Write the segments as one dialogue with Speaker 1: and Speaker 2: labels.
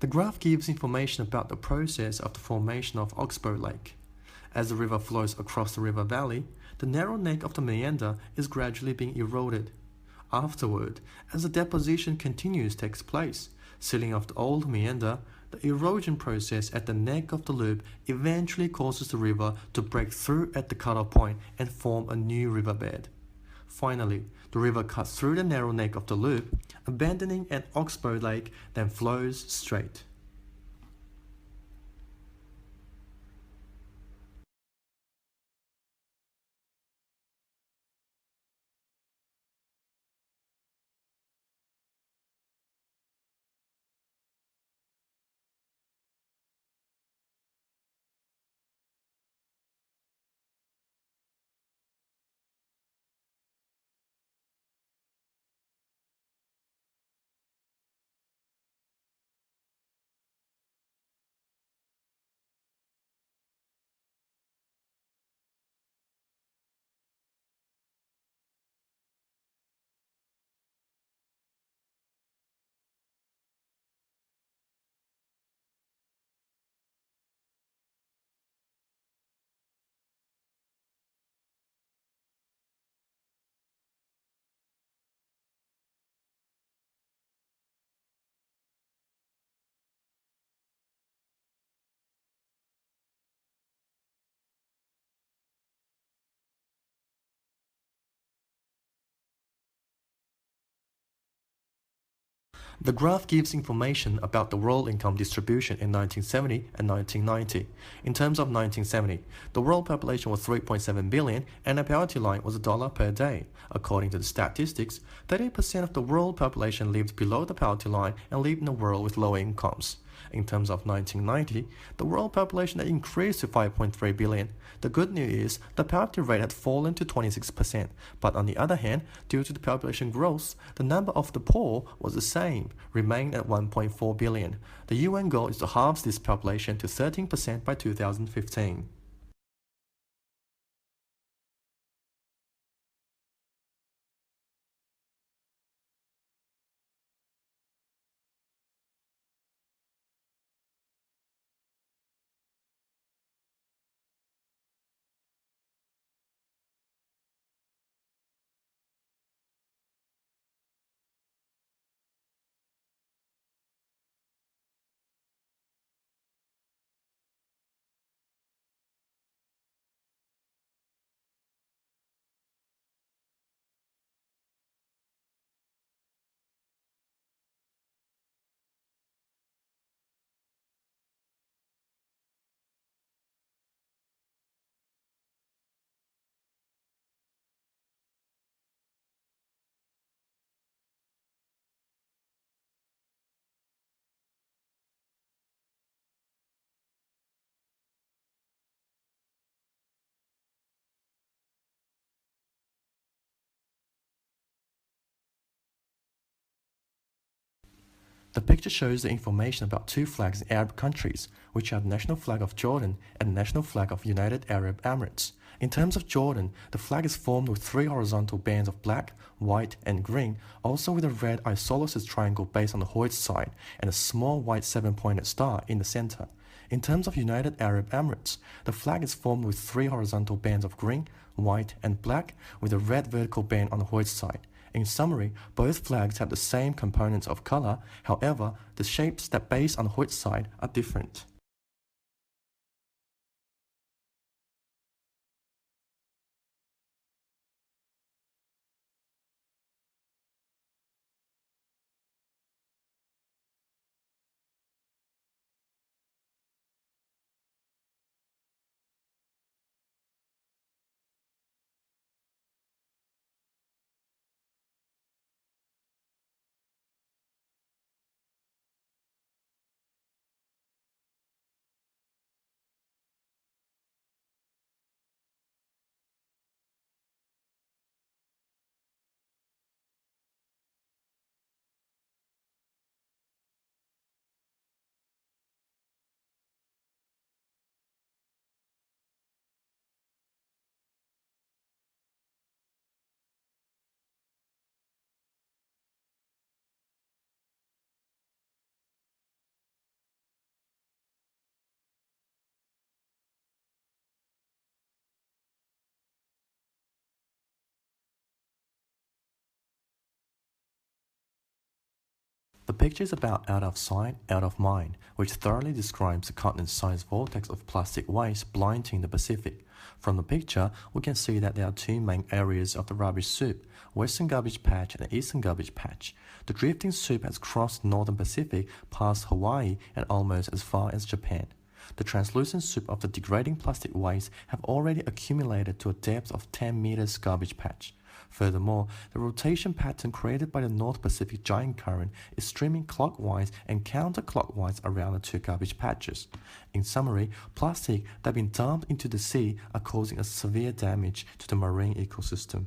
Speaker 1: The graph gives information about the process of the formation of Oxbow Lake. As the river flows across the river valley, the narrow neck of the meander is gradually being eroded. Afterward, as the deposition continues takes place, sealing of the old meander, the erosion process at the neck of the loop eventually causes the river to break through at the cutoff point and form a new riverbed. Finally, the river cuts through the narrow neck of the loop, abandoning an Oxbow Lake, then flows straight. The graph gives information about the world income distribution in 1970 and 1990. In terms of 1970, the world population was 3.7 billion and the poverty line was $1 per day. According to the statistics, 30% of the world population lived below the poverty line and lived in a world with low incomes. In terms of 1990, the world population had increased to 5.3 billion. The good news is the poverty rate had fallen to 26%, but on the other hand, due to the population growth, the number of the poor was the same, remaining at 1.4 billion. The UN goal is to halve this population to 13% by 2015. The picture shows the information about two flags in Arab countries, which are the national flag of Jordan and the national flag of United Arab Emirates. In terms of Jordan, the flag is formed with three horizontal bands of black, white, and green, also with a red isosceles triangle base on the hoist side and a small white seven-pointed star in the center. In terms of United Arab Emirates, the flag is formed with three horizontal bands of green, white, and black with a red vertical band on the hoist side. In summary, both flags have the same components of color, however, the shapes that base on the hoist side are different. The picture is about out of sight, out of mind, which thoroughly describes the continent-sized vortex of plastic waste blinding the Pacific. From the picture, we can see that there are two main areas of the rubbish soup, Western Garbage Patch and Eastern Garbage Patch. The drifting soup has crossed the Northern Pacific, past Hawaii, and almost as far as Japan. The translucent soup of the degrading plastic waste have already accumulated to a depth of 10 meters garbage patch. Furthermore, the rotation pattern created by the North Pacific giant current is streaming clockwise and counterclockwise around the two garbage patches. In summary, plastic that have been dumped into the sea are causing a severe damage to the marine ecosystem.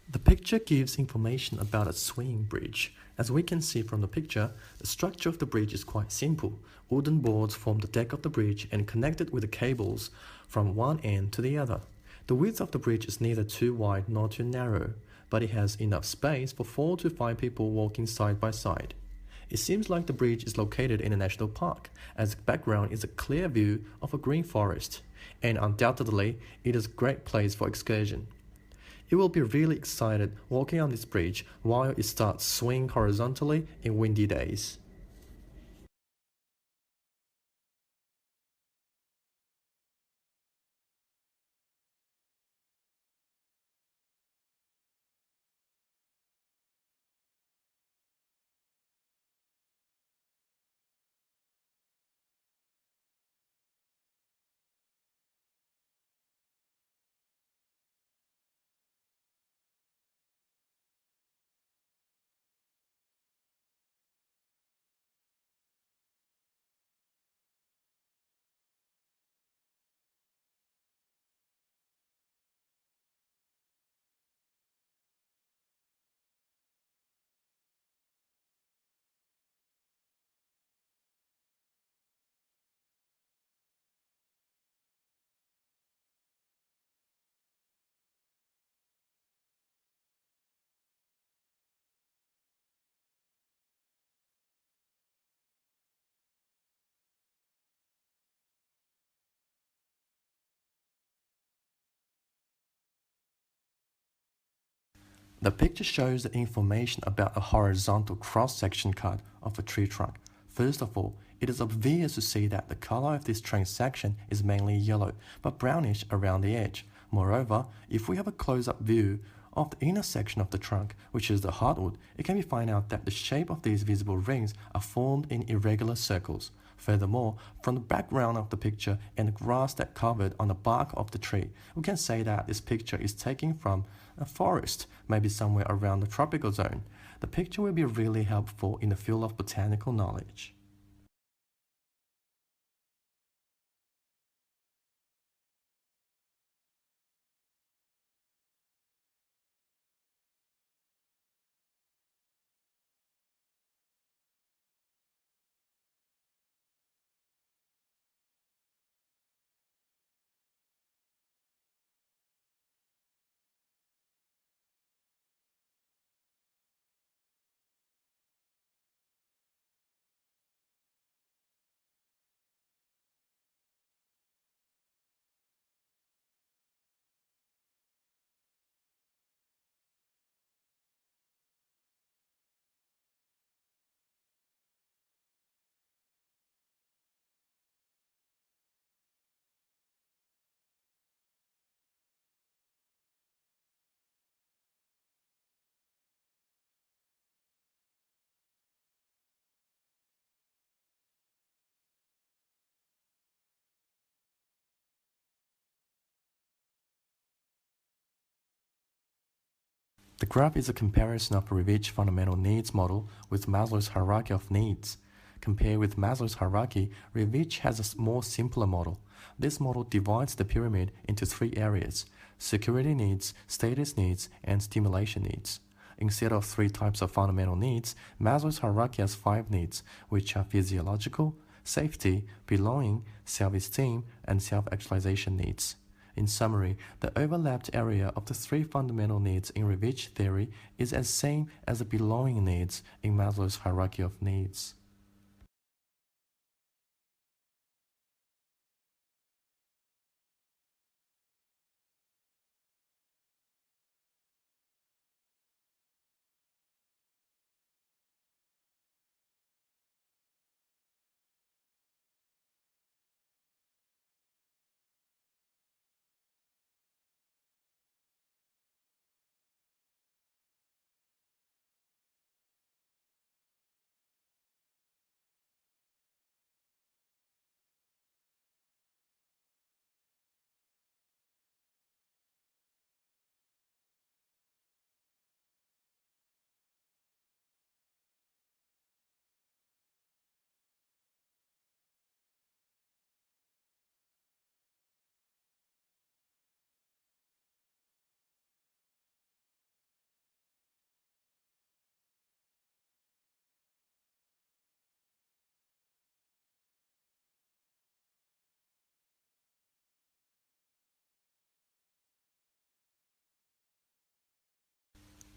Speaker 1: The picture gives information about a swinging bridge. As we can see from the picture, the structure of the bridge is quite simple. Wooden boards form the deck of the bridge and connected with the cables from one end to the other. The width of the bridge is neither too wide nor too narrow, but it has enough space for 4 to 5 people walking side by side. It seems like the bridge is located in a national park, as the background is a clear view of a green forest, and undoubtedly it is a great place for excursion. You will be really excited walking on this bridge while it starts swinging horizontally in windy days. The picture shows the information about a horizontal cross-section cut of a tree trunk. First of all, it is obvious to see that the color of this trunk section is mainly yellow, but brownish around the edge. Moreover, if we have a close-up view of the inner section of the trunk, which is the hardwood, it can be found out that the shape of these visible rings are formed in irregular circles. Furthermore, from the background of the picture and the grass that covered on the bark of the tree, we can say that this picture is taken from a forest, maybe somewhere around the tropical zone. The picture will be really helpful in the field of botanical knowledge. The graph is a comparison of Revich fundamental needs model with Maslow's hierarchy of needs. Compared with Maslow's hierarchy, Revich has a more simpler model. This model divides the pyramid into three areas: security needs, status needs, and stimulation needs. Instead of three types of fundamental needs, Maslow's hierarchy has five needs, which are physiological, safety, belonging, self-esteem, and self-actualization needs. In summary, the overlapped area of the three fundamental needs in Revich theory is as same as the belonging needs in Maslow's hierarchy of needs.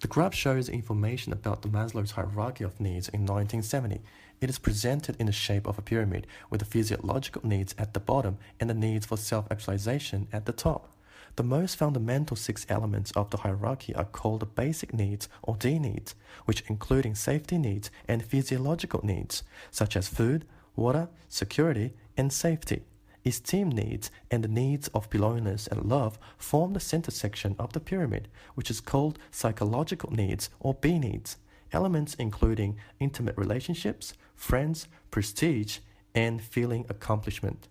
Speaker 1: The graph shows information about the Maslow's hierarchy of needs in 1970. It is presented in the shape of a pyramid with the physiological needs at the bottom and the needs for self-actualization at the top. The most fundamental six elements of the hierarchy are called the basic needs or D needs, which including safety needs and physiological needs, such as food, water, security, and safety. Esteem needs and the needs of belongingness and love form the center section of the pyramid, which is called psychological needs or B needs. Elements including intimate relationships, friends, prestige, and feeling accomplishment.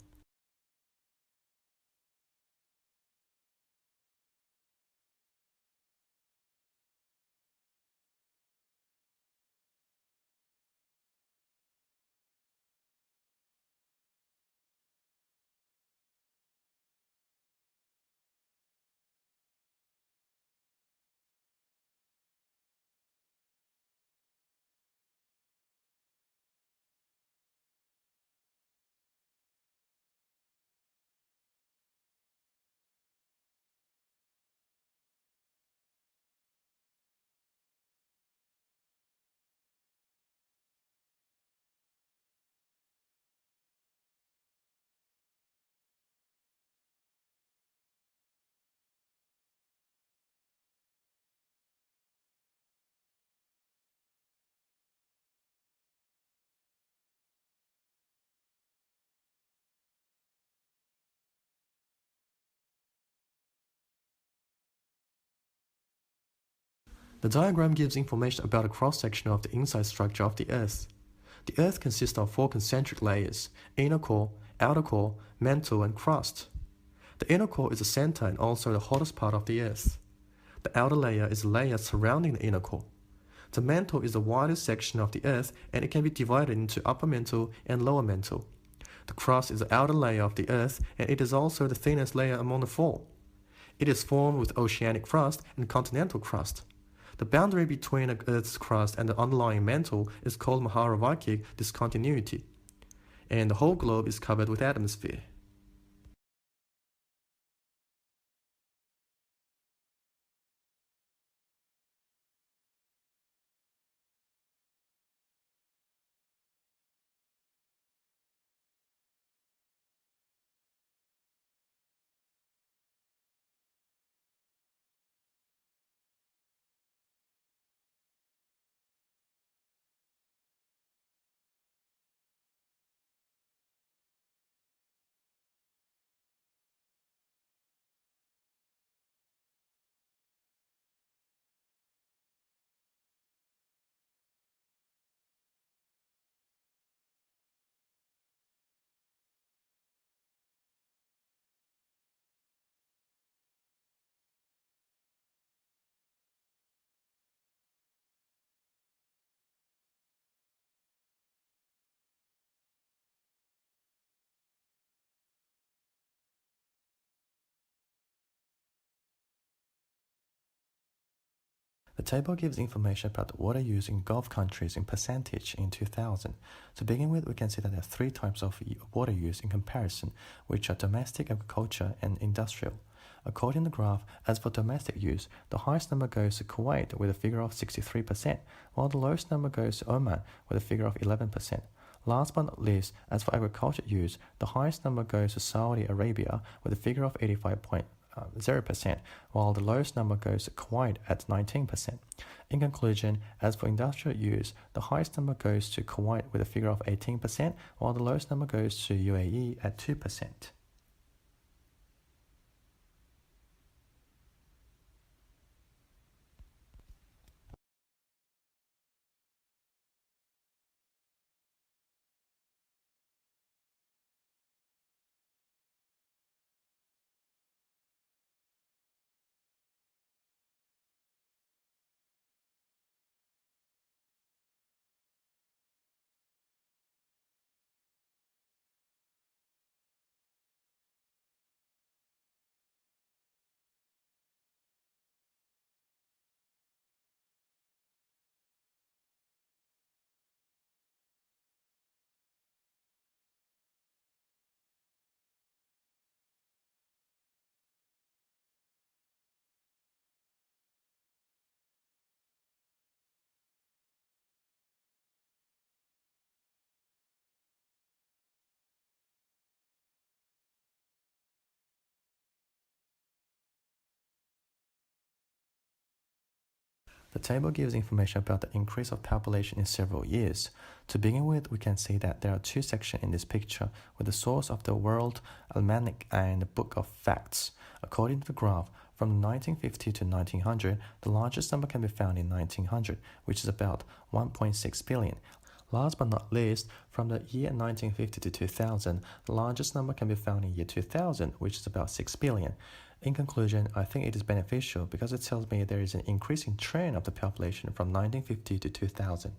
Speaker 1: The diagram gives information about a cross-section of the inside structure of the Earth. The Earth consists of four concentric layers: inner core, outer core, mantle, and crust. The inner core is the center and also the hottest part of the Earth. The outer layer is a layer surrounding the inner core. The mantle is the widest section of the Earth and it can be divided into upper mantle and lower mantle. The crust is the outer layer of the Earth and it is also the thinnest layer among the four. It is formed with oceanic crust and continental crust. The boundary between the Earth's crust and the underlying mantle is called Maharavaikic discontinuity, and the whole globe is covered with atmosphere. The table gives information about the water use in Gulf countries in percentage in 2000. To begin with, we can see that there are three types of water use in comparison, which are domestic, agriculture, and industrial. According to the graph, as for domestic use, the highest number goes to Kuwait with a figure of 63%, while the lowest number goes to Oman with a figure of 11%. Last but not least, as for agriculture use, the highest number goes to Saudi Arabia with a figure of 85.0%, while the lowest number goes to Kuwait at 19%. In conclusion, as for industrial use, the highest number goes to Kuwait with a figure of 18%, while the lowest number goes to UAE at 2%. The table gives information about the increase of population in several years. To begin with, we can see that there are two sections in this picture with the source of the World Almanac and the Book of Facts. According to the graph, from 1950 to 1900, the largest number can be found in 1900, which is about 1.6 billion. Last but not least, from the year 1950 to 2000, the largest number can be found in year 2000, which is about 6 billion. In conclusion, I think it is beneficial because it tells me there is an increasing trend of the population from 1950 to 2000.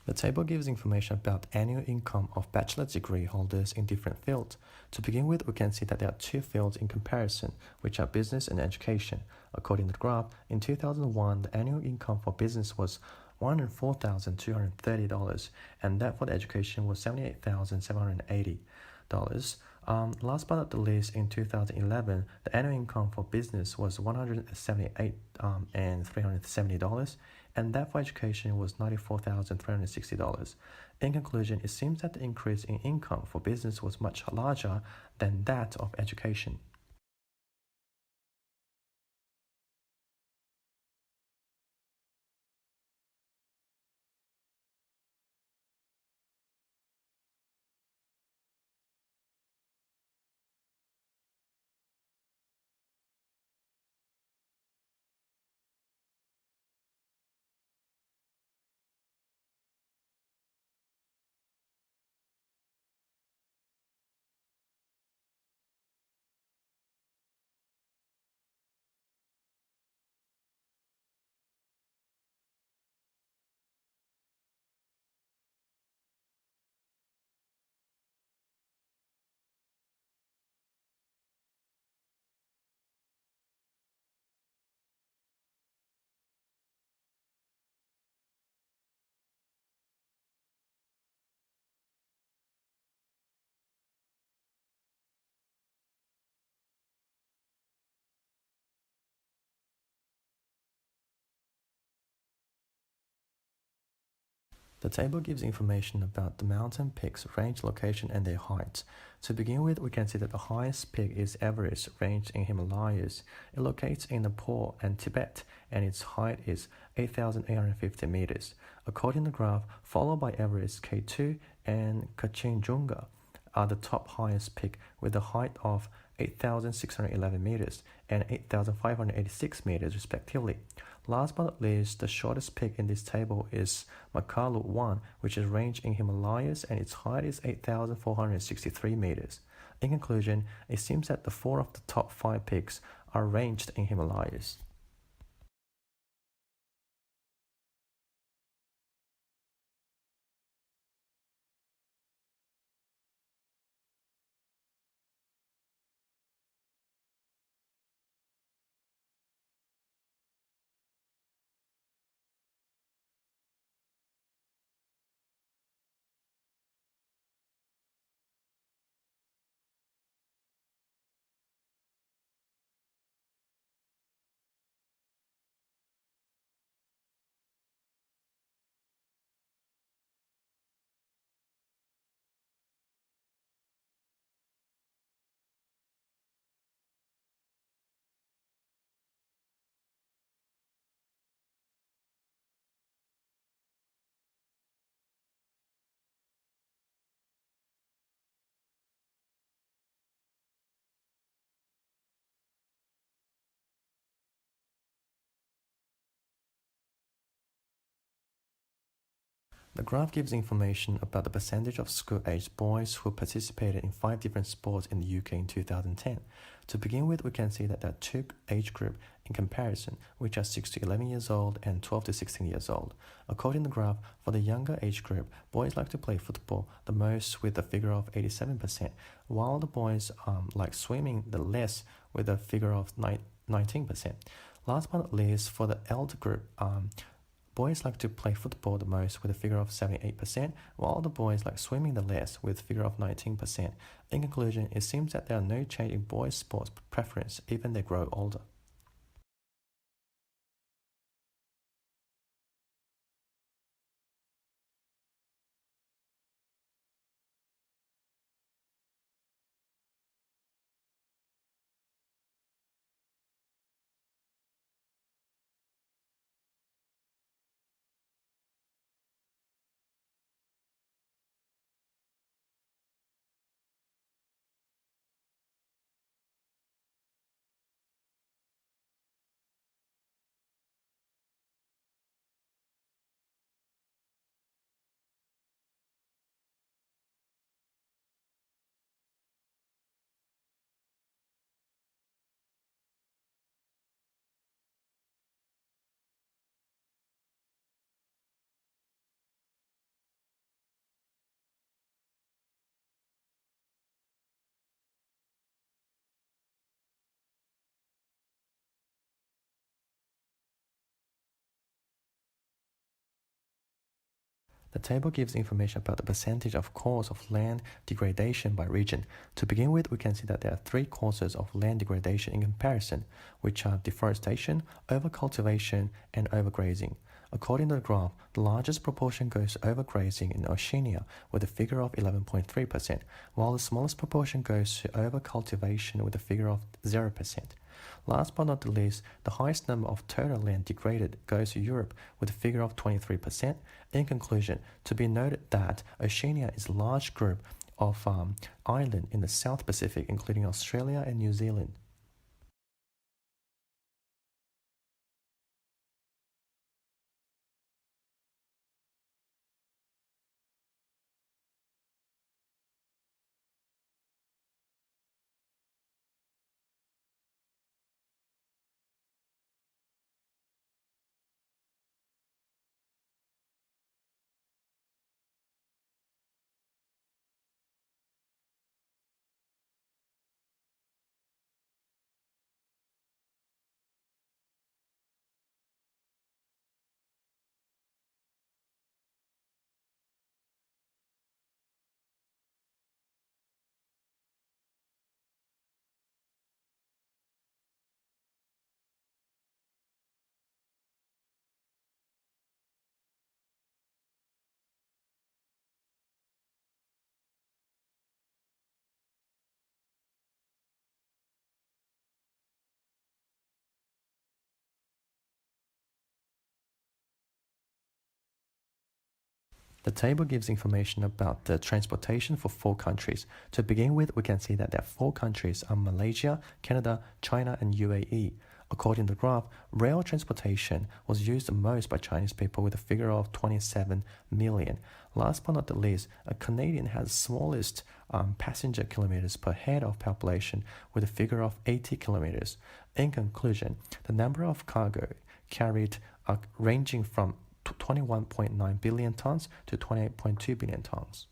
Speaker 1: The table gives information about annual income of bachelor's degree holders in different fields. To begin with, we can see that there are two fields in comparison, which are business and education. According to the graph, in 2001, the annual income for business was $104,230, and that for the education was $78,780. Last but not the least, in 2011, the annual income for business was $178,370, and that for education was $94,360. In conclusion, it seems that the increase in income for business was much larger than that of education. The table gives information about the mountain peaks, range, location, and their heights. To begin with, we can see that the highest peak is Everest, ranged in Himalayas. It locates in Nepal and Tibet, and its height is 8,850 meters. According to the graph, followed by Everest, K2, and Kanchenjunga are the top highest peak with a height of 8,611 meters and 8,586 meters respectively. Last but not least, the shortest peak in this table is Makalu 1, which is ranged in Himalayas and its height is 8,463 meters. In conclusion, it seems that the 4 of the top 5 peaks are ranged in Himalayas. The graph gives information about the percentage of school-aged boys who participated in 5 different sports in the UK in 2010. To begin with, we can see that there are 2 age groups in comparison, which are 6 to 11 years old and 12 to 16 years old. According to the graph, for the younger age group, boys like to play football the most with a figure of 87%, while the boys like swimming the less with a figure of 19%. Last but not least, for the elder group, boys like to play football the most with a figure of 78%, while the boys like swimming the less with a figure of 19%. In conclusion, it seems that there are no change in boys' sports preference even they grow older. The table gives information about the percentage of cause of land degradation by region. To begin with, we can see that there are 3 causes of land degradation in comparison, which are deforestation, overcultivation, and overgrazing. According to the graph, the largest proportion goes to overgrazing in Oceania with a figure of 11.3%, while the smallest proportion goes to overcultivation with a figure of 0%. Last but not the least, the highest number of total land degraded goes to Europe with a figure of 23%. In conclusion, to be noted that Oceania is a large group of islands in the South Pacific, including Australia and New Zealand. The table gives information about the transportation for 4 countries. To begin with, we can see that there are 4 countries are Malaysia, Canada, China, and UAE. According to the graph, rail transportation was used the most by Chinese people with a figure of 27 million. Last but not the least, a Canadian has the smallest passenger kilometers per head of population with a figure of 80 kilometers. In conclusion, the number of cargo carried are ranging from 21.9 billion tons to 28.2 billion tons.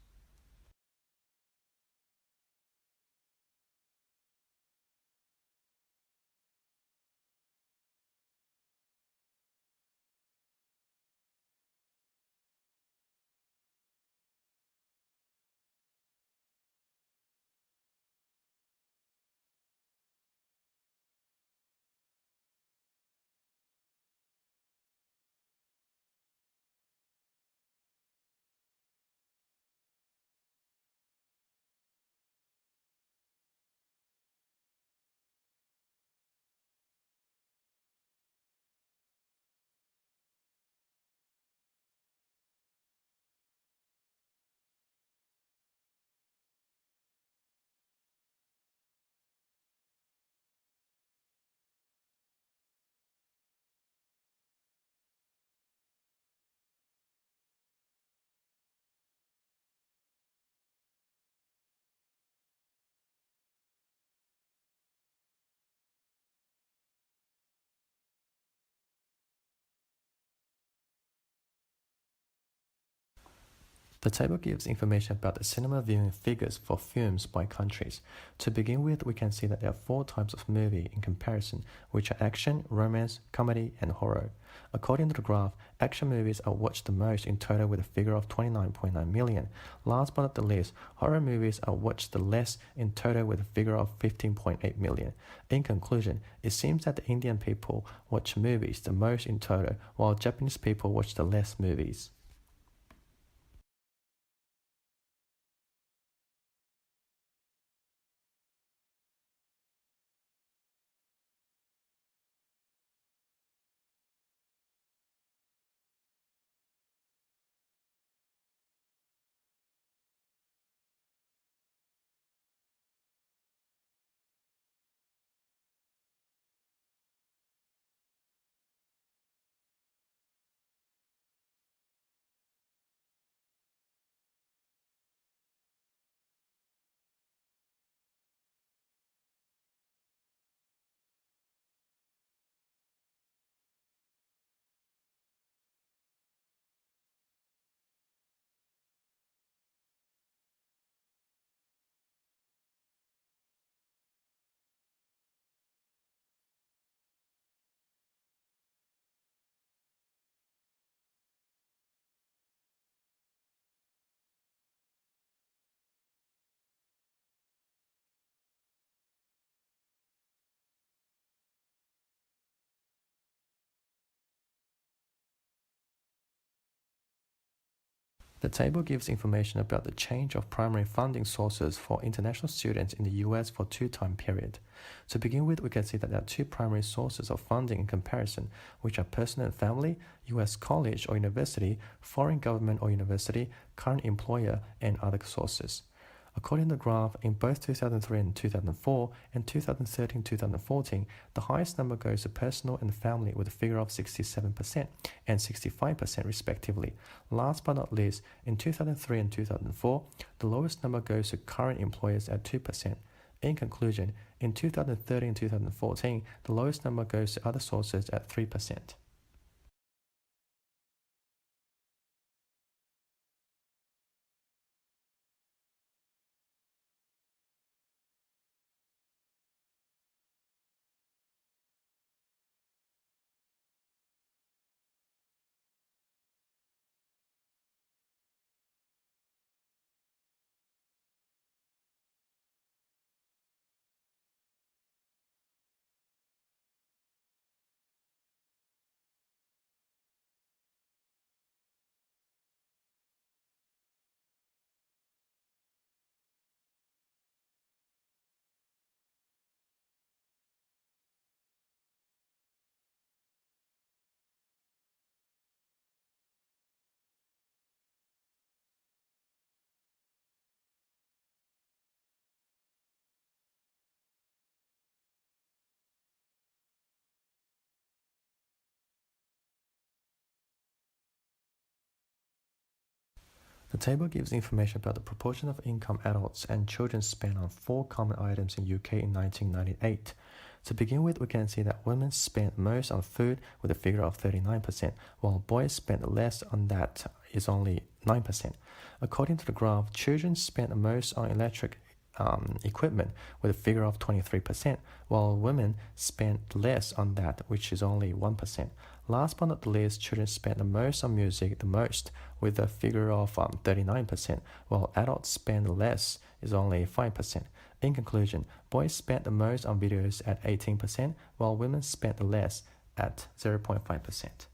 Speaker 1: The table gives information about the cinema viewing figures for films by countries. To begin with, we can see that there are 4 types of movie in comparison, which are action, romance, comedy, and horror. According to the graph, action movies are watched the most in total with a figure of 29.9 million. Last but not the least, horror movies are watched the less in total with a figure of 15.8 million. In conclusion, it seems that the Indian people watch movies the most in total, while Japanese people watch the less movies. The table gives information about the change of primary funding sources for international students in the US for 2 time period. To begin with, we can see that there are 2 primary sources of funding in comparison, which are personal and family, US college or university, foreign government or university, current employer, and other sources. According to the graph, in both 2003 and 2004 and 2013-2014, the highest number goes to personal and family with a figure of 67% and 65% respectively. Last but not least, in 2003 and 2004, the lowest number goes to current employers at 2%. In conclusion, in 2013 and 2014, the lowest number goes to other sources at 3%. The table gives information about the proportion of income adults and children spend on 4 common items in UK in 1998. To begin with, we can see that women spend most on food with a figure of 39%, while boys spend less on that is only 9%. According to the graph, children spend most on electric equipment with a figure of 23%, while women spend less on that, which is only 1%. Last but not least, children spend the most on music, the most, with a figure of 39%, while adults spend less, is only 5%. In conclusion, boys spend the most on videos at 18%, while women spend less at 0.5%.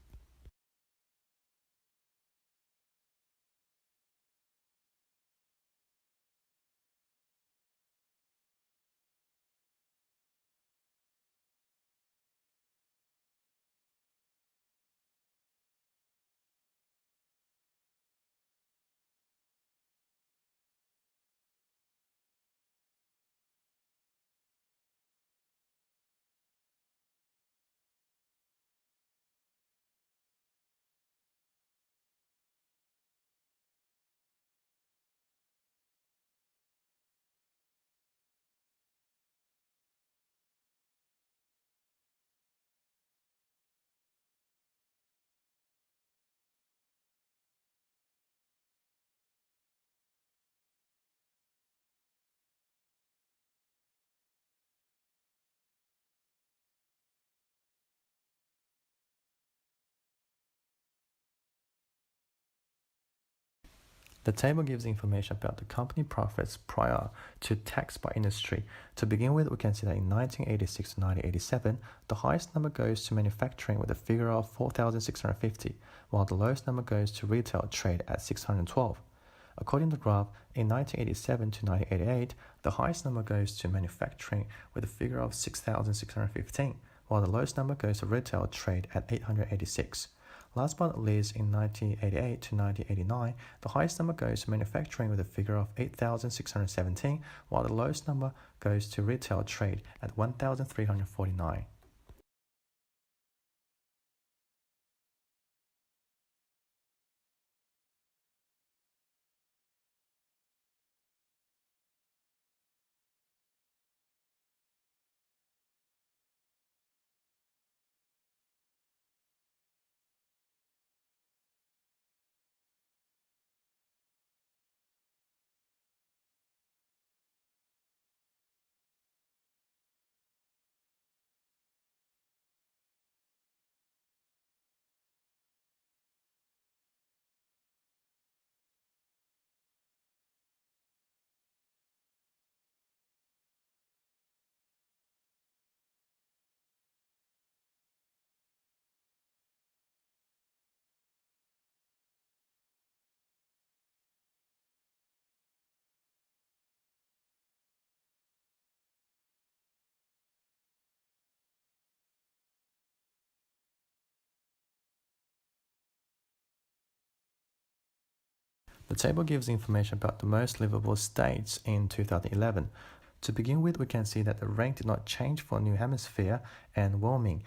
Speaker 1: The table gives information about the company profits prior to tax by industry. To begin with, we can see that in 1986 to 1987, the highest number goes to manufacturing with a figure of 4,650, while the lowest number goes to retail trade at 612. According to the graph, in 1987 to 1988, the highest number goes to manufacturing with a figure of 6,615, while the lowest number goes to retail trade at 886. Last but not least, in 1988 to 1989, the highest number goes to manufacturing with a figure of 8,617, while the lowest number goes to retail trade at 1,349. The table gives information about the most livable states in 2011. To begin with, we can see that the rank did not change for New Hampshire and Wyoming,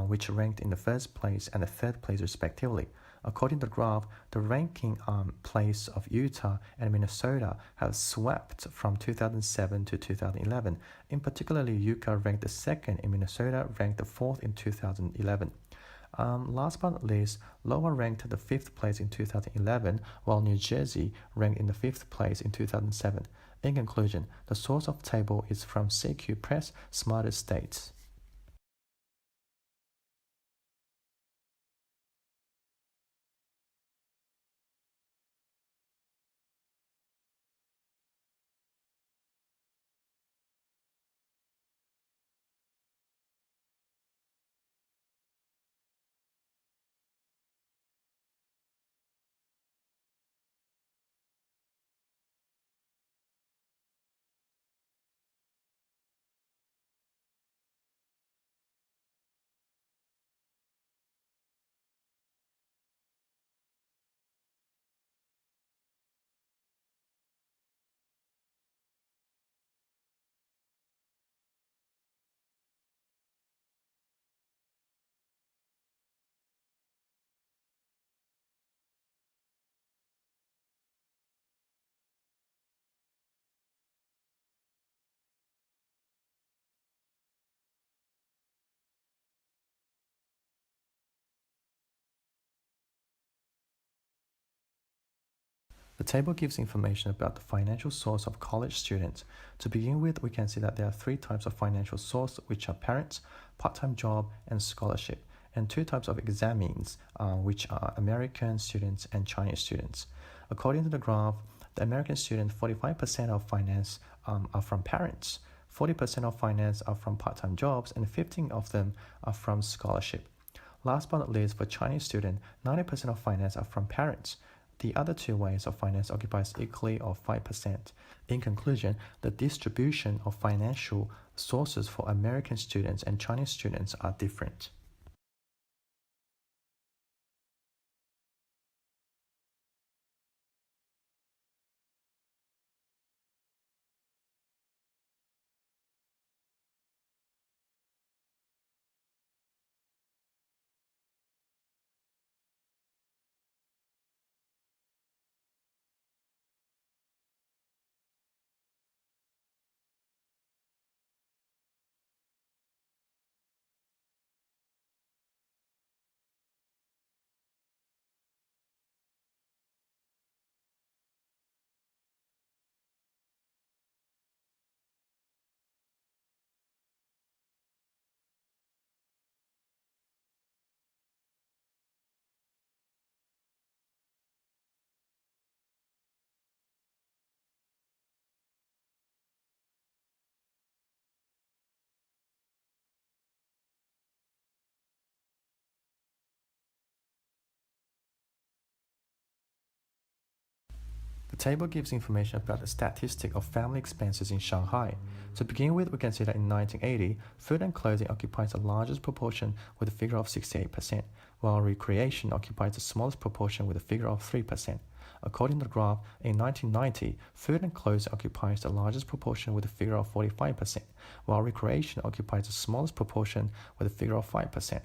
Speaker 1: which ranked in the first place and the third place respectively. According to the graph, the ranking place of Utah and Minnesota have swept from 2007 to 2011. In particular, Utah ranked the second and Minnesota ranked the fourth in 2011. Last but not least, Iowa ranked the 5th place in 2011, while New Jersey ranked in the 5th place in 2007. In conclusion, the source of table is from CQ Press Smarter States. The table gives information about the financial source of college students. To begin with, we can see that there are three types of financial source, which are parents, part-time job, and scholarship, and two types of examinees, which are American students and Chinese students. According to the graph, the American student, 45% of finance are from parents, 40% of finance are from part-time jobs, and 15% of them are from scholarship. Last but not least, for Chinese student, 90% of finance are from parents. The other two ways of finance occupies equally or 5%. In conclusion, the distribution of financial sources for American students and Chinese students are different. The table gives information about the statistic of family expenses in Shanghai. To begin with, we can see that in 1980, food and clothing occupies the largest proportion with a figure of 68%, while recreation occupies the smallest proportion with a figure of 3%. According to the graph, in 1990, food and clothes occupies the largest proportion with a figure of 45%, while recreation occupies the smallest proportion with a figure of 5%.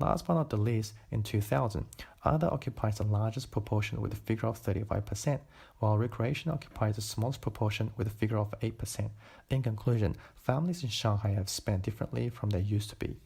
Speaker 1: Last but not the least, in 2000, other occupies the largest proportion with a figure of 35%, while recreation occupies the smallest proportion with a figure of 8%. In conclusion, families in Shanghai have spent differently from they used to be.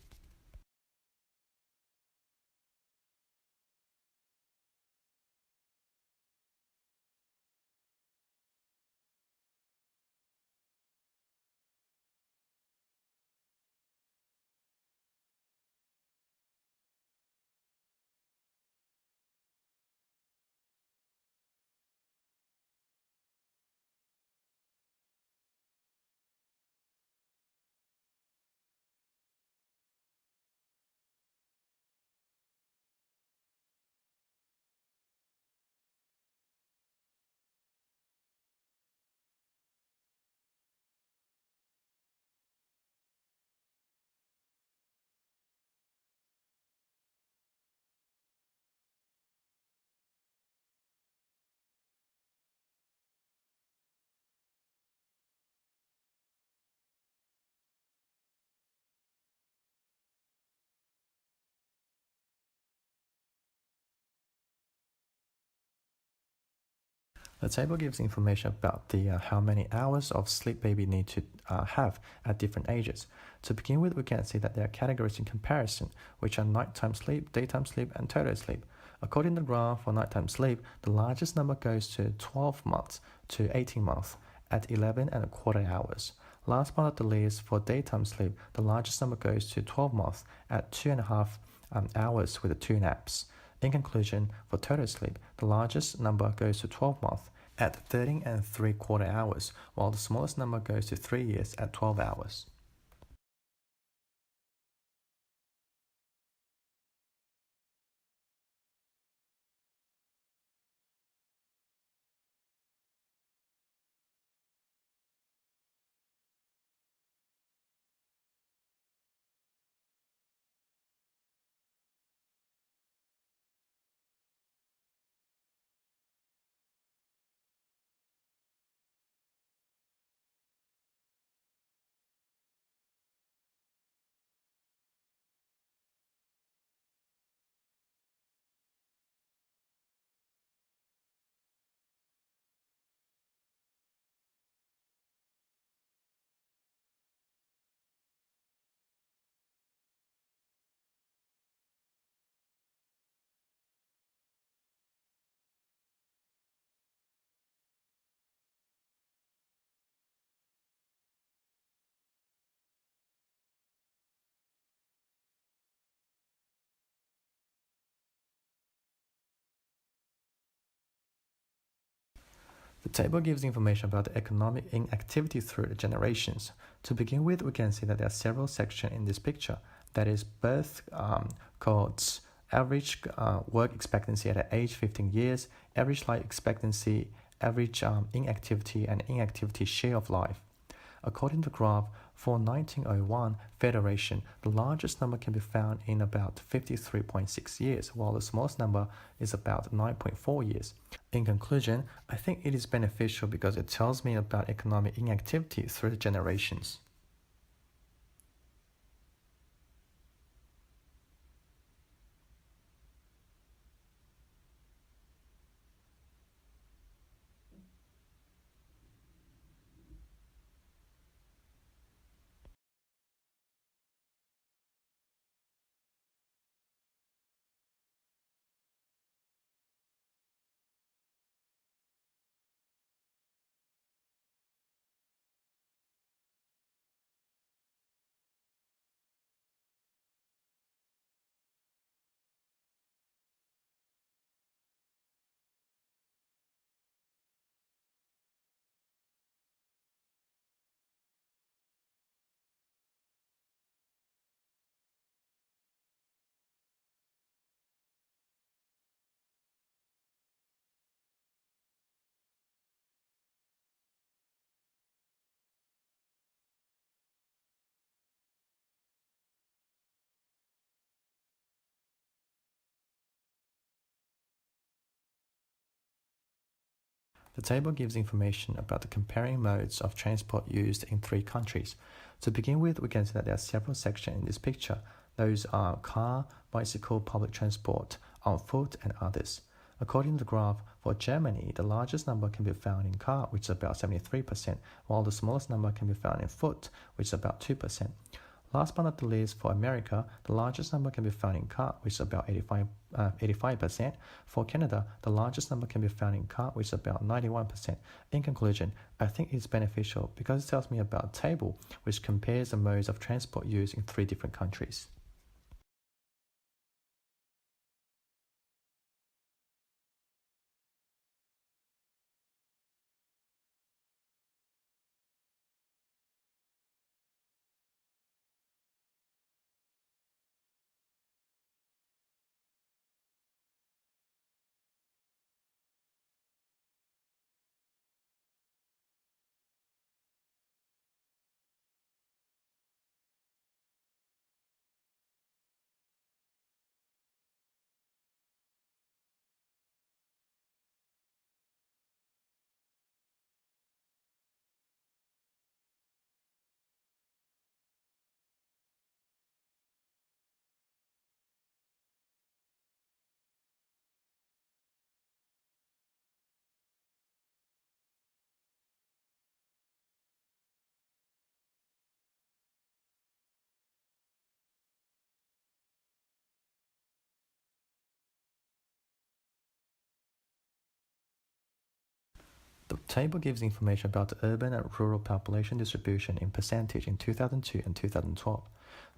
Speaker 1: The table gives information about how many hours of sleep baby need to have at different ages. To begin with, we can see that there are categories in comparison, which are nighttime sleep, daytime sleep, and total sleep. According to the graph for nighttime sleep, the largest number goes to 12 months to 18 months at 11 and a quarter hours. Last but not the least, for daytime sleep, the largest number goes to 12 months at 2.5 hours with 2 naps. In conclusion, for total sleep, the largest number goes to 12 months at 13 and 3/4 hours, while the smallest number goes to 3 years at 12 hours. The table gives information about the economic inactivity through the generations. To begin with, we can see that there are several sections in this picture. That is birth cohorts, average work expectancy at age 15 years, average life expectancy, average inactivity, and inactivity share of life. According to the graph, for 1901 Federation, the largest number can be found in about 53.6 years, while the smallest number is about 9.4 years. In conclusion, I think it is beneficial because it tells me about economic inactivity through the generations. The table gives information about the comparing modes of transport used in 3 countries. To begin with, we can see that there are several sections in this picture. Those are car, bicycle, public transport, on foot, and others. According to the graph, for Germany, the largest number can be found in car, which is about 73%, while the smallest number can be found in foot, which is about 2%. Last but not the least, for America, the largest number can be found in car, which is about 85%. For Canada, the largest number can be found in car, which is about 91%. In conclusion, I think it's beneficial because it tells me about a table which compares the modes of transport used in 3 different countries. The table gives information about the urban and rural population distribution in percentage in 2002 and 2012.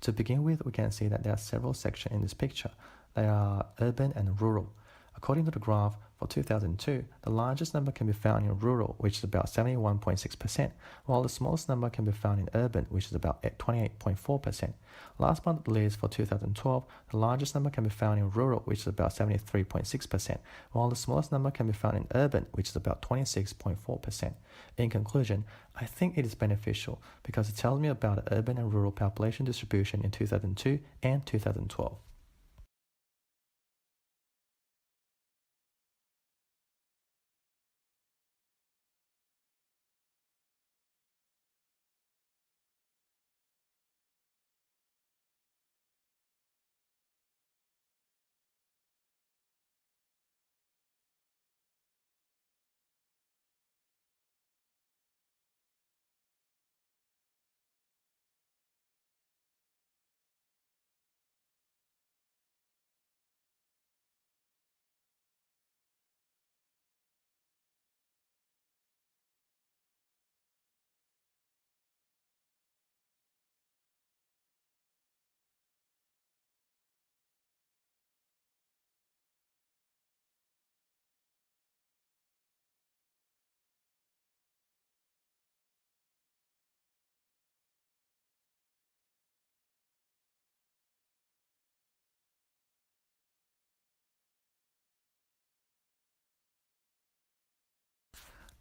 Speaker 1: To begin with, we can see that there are several sections in this picture. They are urban and rural. According to the graph, for 2002, the largest number can be found in rural, which is about 71.6%, while the smallest number can be found in urban, which is about 28.4%. Last but not least, for 2012, the largest number can be found in rural, which is about 73.6%, while the smallest number can be found in urban, which is about 26.4%. In conclusion, I think it is beneficial because it tells me about the urban and rural population distribution in 2002 and 2012.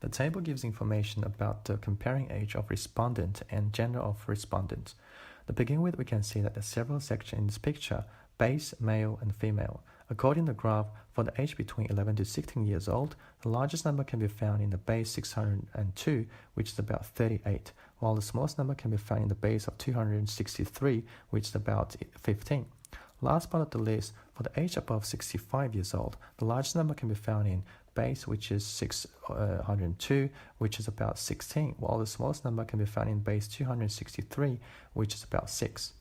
Speaker 1: The table gives information about the comparing age of respondent and gender of respondent. To begin with, we can see that there are several sections in this picture: base, male, and female. According to the graph, for the age between 11 to 16 years old, the largest number can be found in the base 602, which is about 38, while the smallest number can be found in the base of 263, which is about 15. Last but not the least, for the age above 65 years old, the largest number can be found in base, which is 602, which is about 16, while the smallest number can be found in base 263, which is about 6.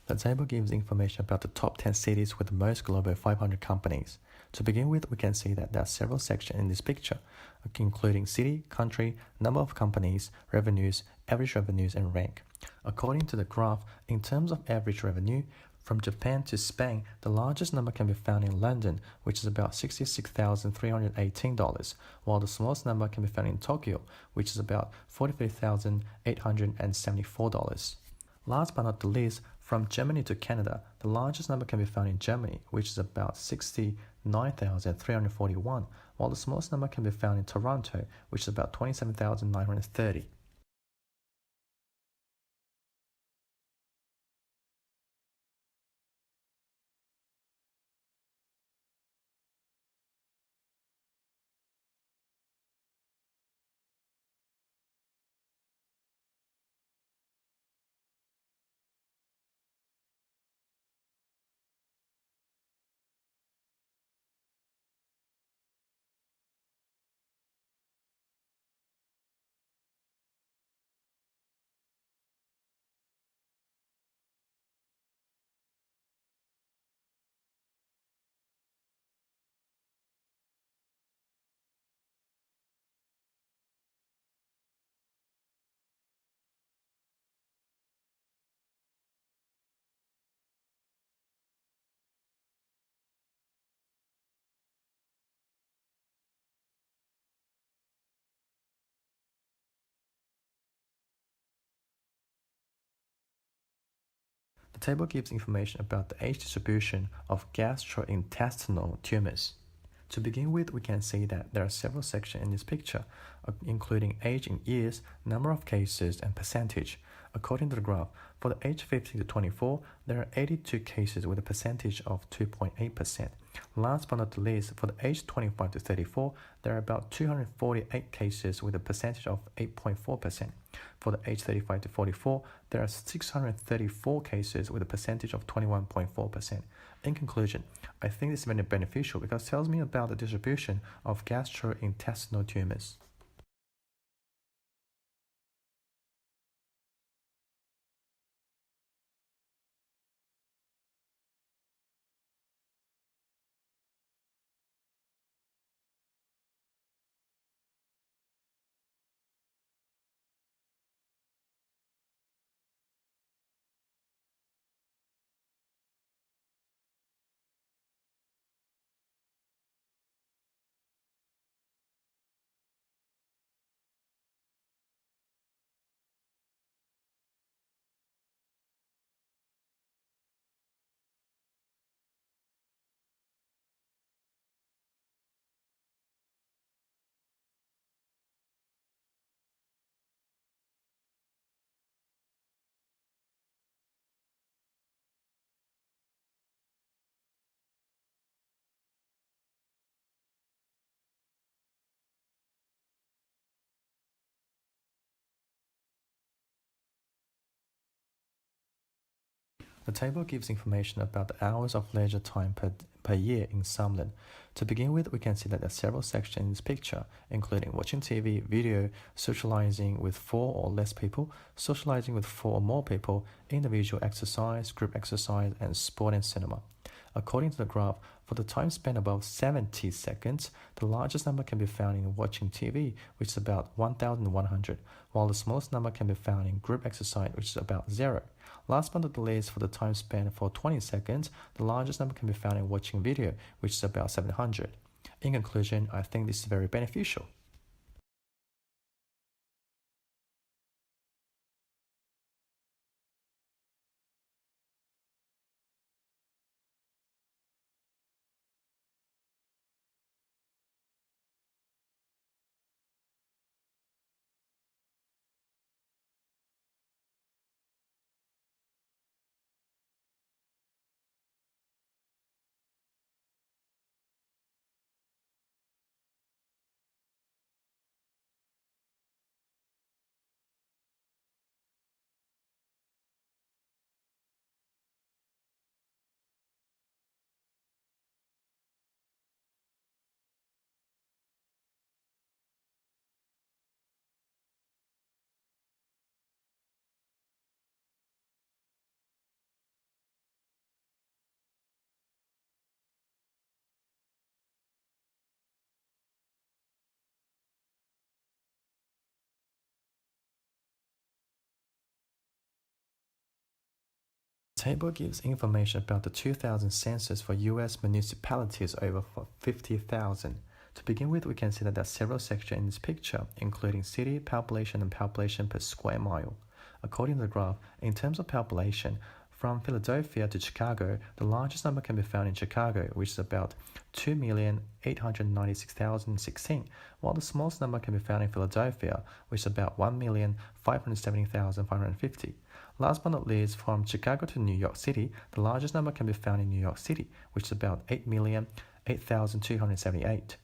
Speaker 1: The table gives information about the top 10 cities with the most Global 500 companies. To begin with, we can see that there are several sections in this picture, including city, country, number of companies, revenues, average revenues, and rank. According to the graph, in terms of average revenue, from Japan to Spain, the largest number can be found in London, which is about $66,318, while the smallest number can be found in Tokyo, which is about $43,874. Last but not the least, from Germany to Canada, the largest number can be found in Germany, which is about 69,341, while the smallest number can be found in Toronto, which is about 27,930. The table gives information about the age distribution of gastrointestinal tumors. To begin with, we can see that there are several sections in this picture, including age in years, number of cases, and percentage. According to the graph, for the age 15 to 24, there are 82 cases with a percentage of 2.8%. Last but not the least, for the age 25 to 34, there are about 248 cases with a percentage of 8.4%. For the age 35 to 44, there are 634 cases with a percentage of 21.4%. In conclusion, I think this is very beneficial because it tells me about the distribution of gastrointestinal tumors. The table gives information about the hours of leisure time per year in Summerlin. To begin with, we can see that there are several sections in this picture, including watching TV, video, socializing with 4 or less people, socializing with 4 or more people, individual exercise, group exercise, and sport and cinema. According to the graph, for the time spent above 70 seconds, the largest number can be found in watching TV, which is about 1,100, while the smallest number can be found in group exercise, which is about 0. Last but not least, for the time spent for 20 seconds, the largest number can be found in watching video, which is about 700. In conclusion, I think this is very beneficial. The table gives information about the 2000 census for US municipalities over 50,000. To begin with, we can see that there are several sections in this picture, including city, population, and population per square mile. According to the graph, in terms of population, from Philadelphia to Chicago, the largest number can be found in Chicago, which is about 2,896,016, while the smallest number can be found in Philadelphia, which is about 1,570,550. Last but not least, from Chicago to New York City, the largest number can be found in New York City, which is about 8,008,278.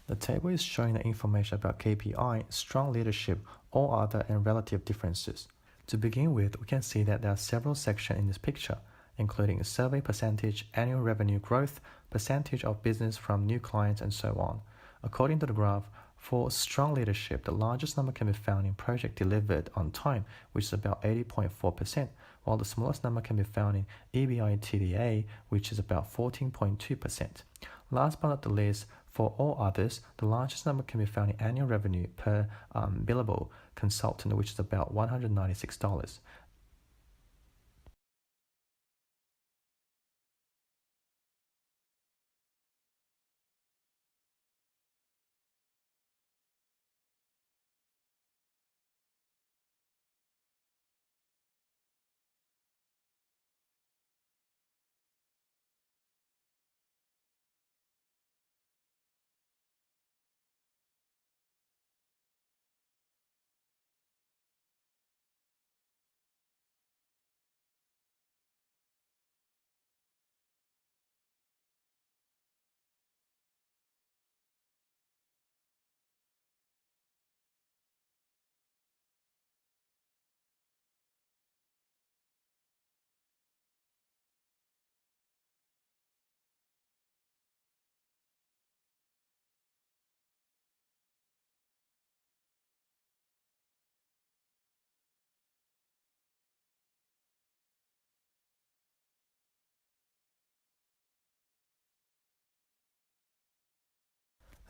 Speaker 1: The table is showing the information about KPI, strong leadership, all other, and relative differences. To begin with, we can see that there are several sections in this picture, including survey percentage, annual revenue growth, percentage of business from new clients, and so on. According to the graph, for strong leadership, the largest number can be found in project delivered on time, which is about 80.4%, while the smallest number can be found in EBITDA, which is about 14.2%. Last but not the least, for all others, the largest number can be found in annual revenue per billable consultant, which is about $196.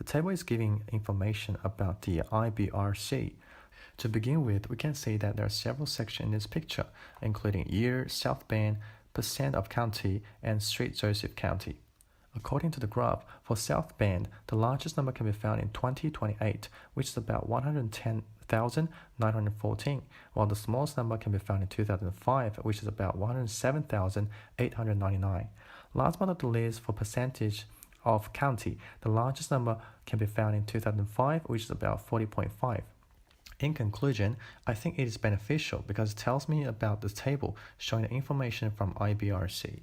Speaker 1: The table is giving information about the IBRC. To begin with, we can see that there are several sections in this picture, including year, South Bend, percent of county, and St. Joseph County. According to the graph, for South Bend, the largest number can be found in 2028, which is about 110,914, while the smallest number can be found in 2005, which is about 107,899. Last but not the least, for percentage of county, the largest number can be found in 2005, which is about 40.5. In conclusion, I think it is beneficial because it tells me about the table showing the information from IBRC.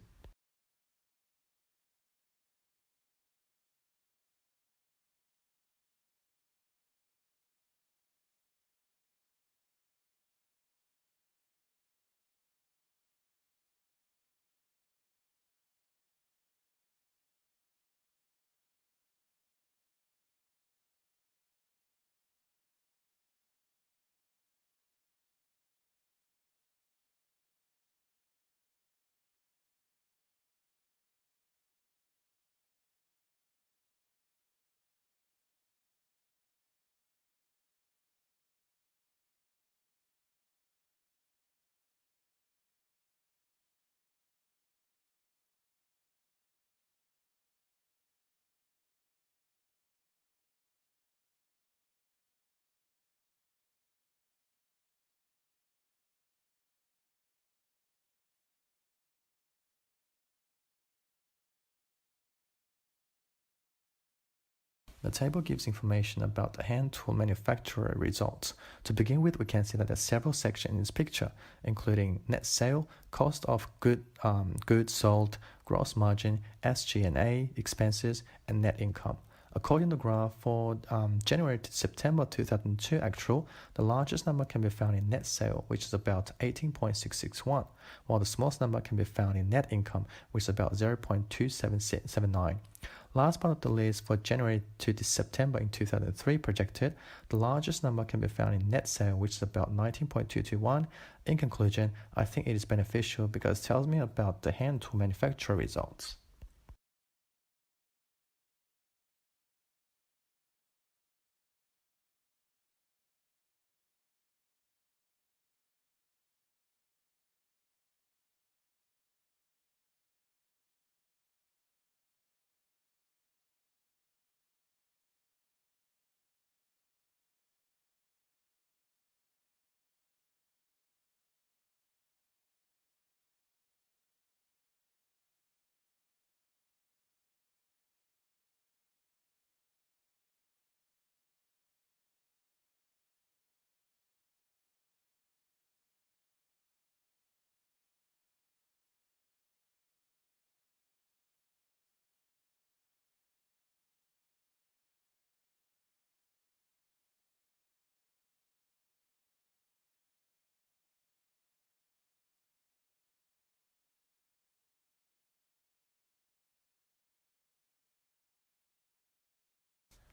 Speaker 1: The table gives information about the hand tool manufacturer results. To begin with, we can see that there are several sections in this picture, including net sale, cost of goods sold, gross margin, SG&A expenses, and net income. According to the graph, for January to September 2002 actual, the largest number can be found in net sale, which is about 18.661, while the smallest number can be found in net income, which is about 0.2779. Last but not the least, for January to September in 2003 projected, the largest number can be found in net sale, which is about 19.221. In conclusion, I think it is beneficial because it tells me about the hand tool manufacturer results.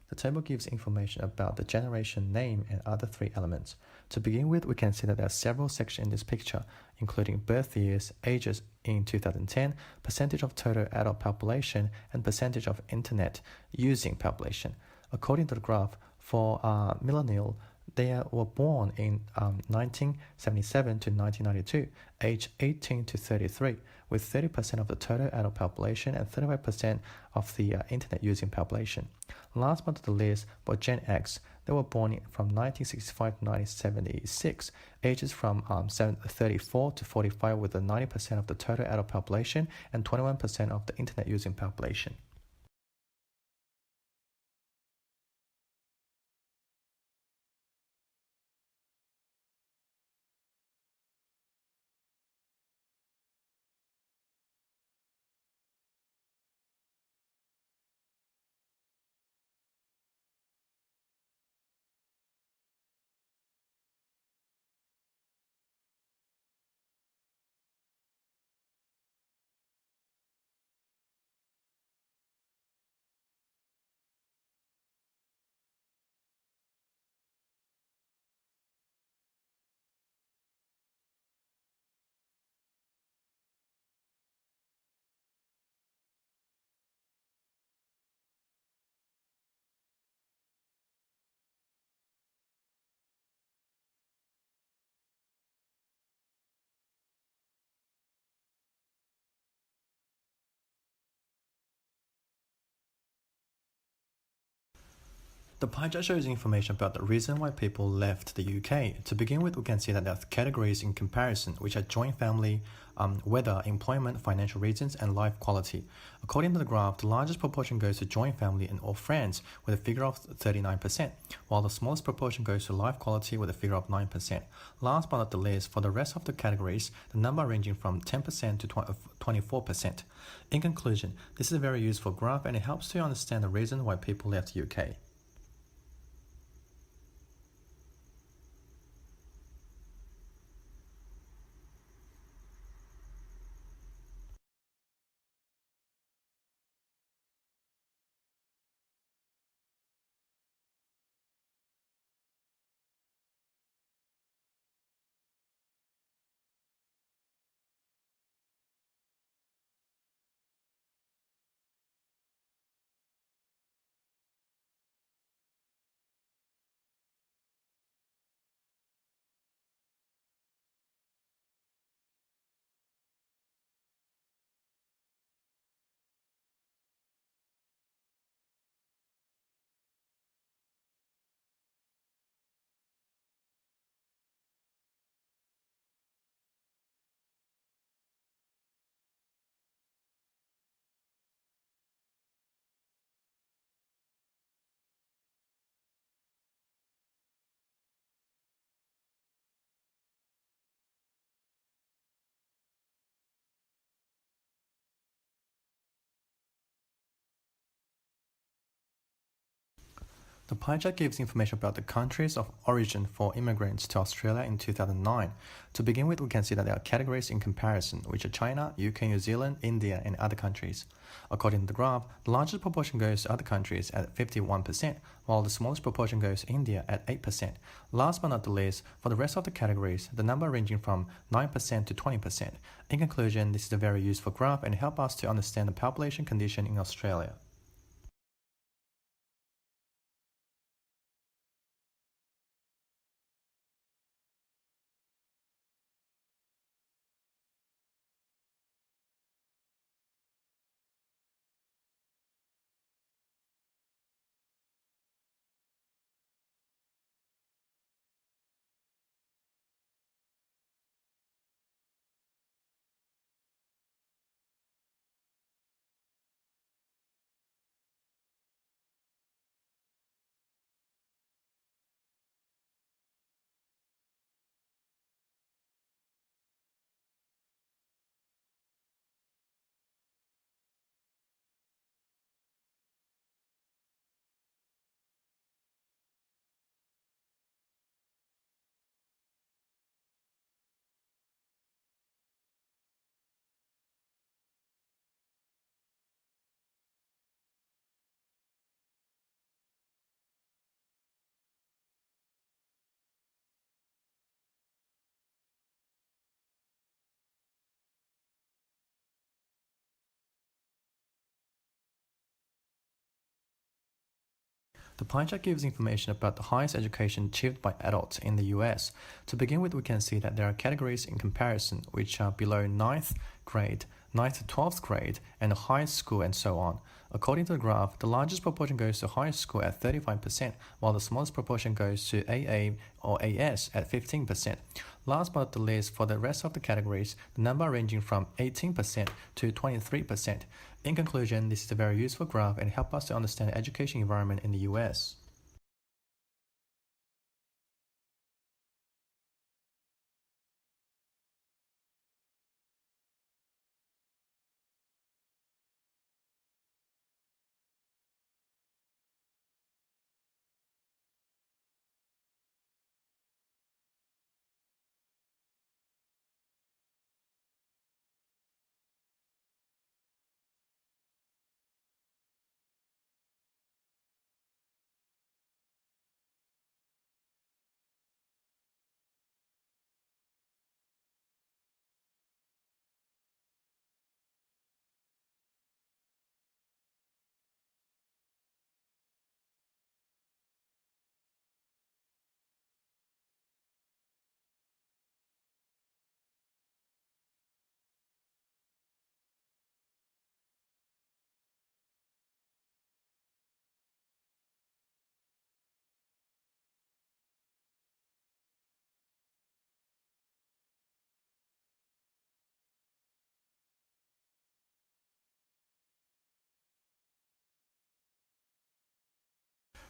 Speaker 1: The table gives information about the generation name and other three elements. To begin with, we can see that there are several sections in this picture, including birth years, ages in 2010, percentage of total adult population, and percentage of internet using population. According to the graph, for millennial, they were born in 1977 to 1992, age 18 to 33, with 30% of the total adult population and 35% of the internet using population. Last but not the least, for Gen X, they were born from 1965 to 1976, ages from 34 to 45 with 90% of the total adult population and 21% of the internet using population. The pie chart shows information about the reason why people left the UK. To begin with, we can see that there are categories in comparison, which are joint family, weather, employment, financial reasons, and life quality. According to the graph, the largest proportion goes to joint family and all friends, with a figure of 39%, while the smallest proportion goes to life quality with a figure of 9%. Last but not the least, for the rest of the categories, the number ranging from 10% to 24%. In conclusion, this is a very useful graph and it helps to understand the reason why people left the UK. The pie chart gives information about the countries of origin for immigrants to Australia in 2009. To begin with, we can see that there are categories in comparison, which are China, UK, New Zealand, India, and other countries. According to the graph, the largest proportion goes to other countries at 51%, while the smallest proportion goes to India at 8%. Last but not the least, for the rest of the categories, the number ranging from 9% to 20%. In conclusion, this is a very useful graph and helps us to understand the population condition in Australia. The pie chart gives information about the highest education achieved by adults in the US. To begin with, we can see that there are categories in comparison, which are below 9th grade, 9th to 12th grade, and high school, and so on. According to the graph, the largest proportion goes to high school at 35%, while the smallest proportion goes to AA or AS at 15%. Last but not the least, for the rest of the categories, the number ranging from 18% to 23%. In conclusion, this is a very useful graph and helps us to understand the education environment in the US.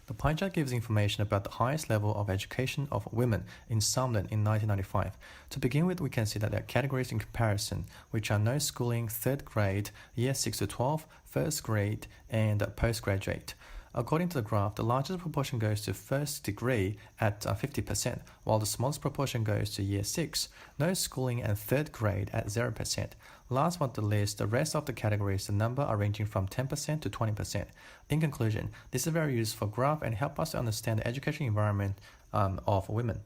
Speaker 1: The pie chart gives information about the highest level of education of women in Summerlin in 1995. To begin with, we can see that there are categories in comparison, which are no schooling, 3rd grade, year 6 to 12, 1st grade, and postgraduate. According to the graph, the largest proportion goes to first degree at 50%, while the smallest proportion goes to year 6, no schooling, and 3rd grade at 0%. Last but not least, the rest of the categories, the number are ranging from 10% to 20%. In conclusion, this is a very useful graph and help us to understand the education environment of women.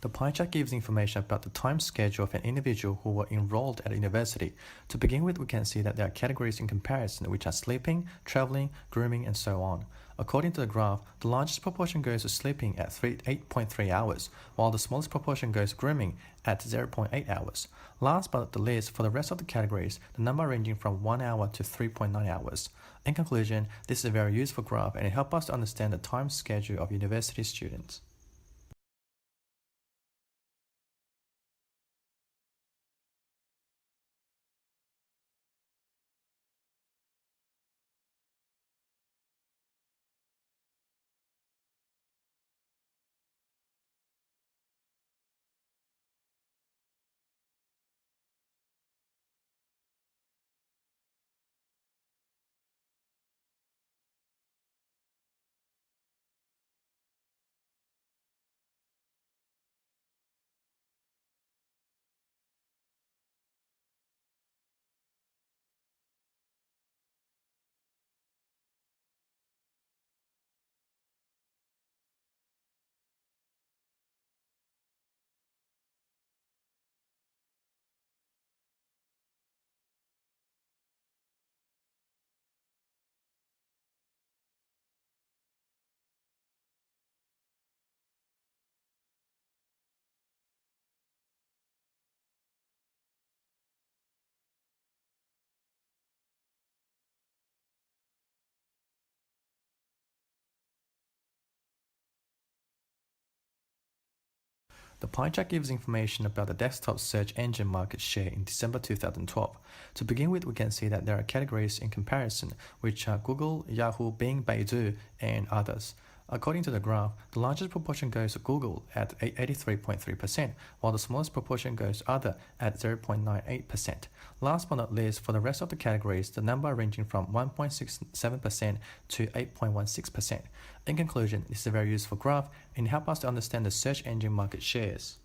Speaker 1: The pie chart gives information about the time schedule of an individual who were enrolled at a university. To begin with, we can see that there are categories in comparison, which are sleeping, traveling, grooming, and so on. According to the graph, the largest proportion goes to sleeping at 8.3 hours, while the smallest proportion goes to grooming at 0.8 hours. Last but not the least, for the rest of the categories, the number ranging from 1 hour to 3.9 hours. In conclusion, this is a very useful graph and it helps us to understand the time schedule of university students. The pie chart gives information about the desktop search engine market share in December 2012. To begin with, we can see that there are categories in comparison, which are Google, Yahoo, Bing, Baidu, and others. According to the graph, the largest proportion goes to Google at 83.3%, while the smallest proportion goes to other at 0.98%. Last but not least, for the rest of the categories, the number ranging from 1.67% to 8.16%. In conclusion, this is a very useful graph and helps us to understand the search engine market shares.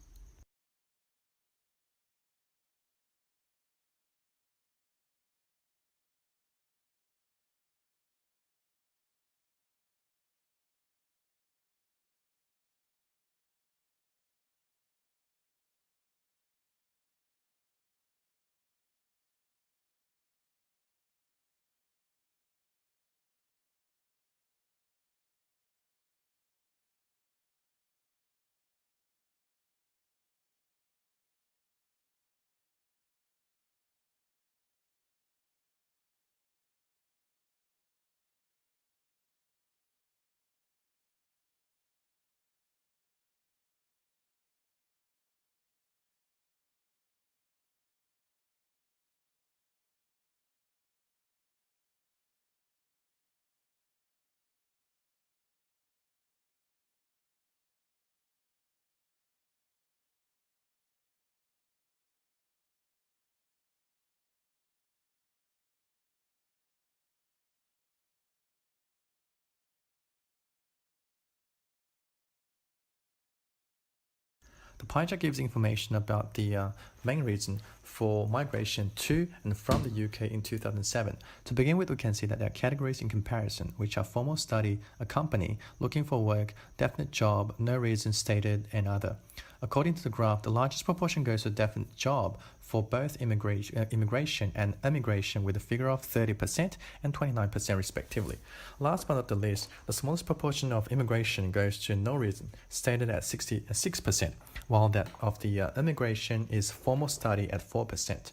Speaker 1: The pie chart gives information about the main reason for migration to and from the UK in 2007. To begin with, we can see that there are categories in comparison, which are formal study, a company, looking for work, definite job, no reason stated, and other. According to the graph, the largest proportion goes to definite job for both immigration and emigration, with a figure of 30% and 29% respectively. Last but not the least, the smallest proportion of immigration goes to no reason, stated at 66%, while that of the immigration is formal study at 4%.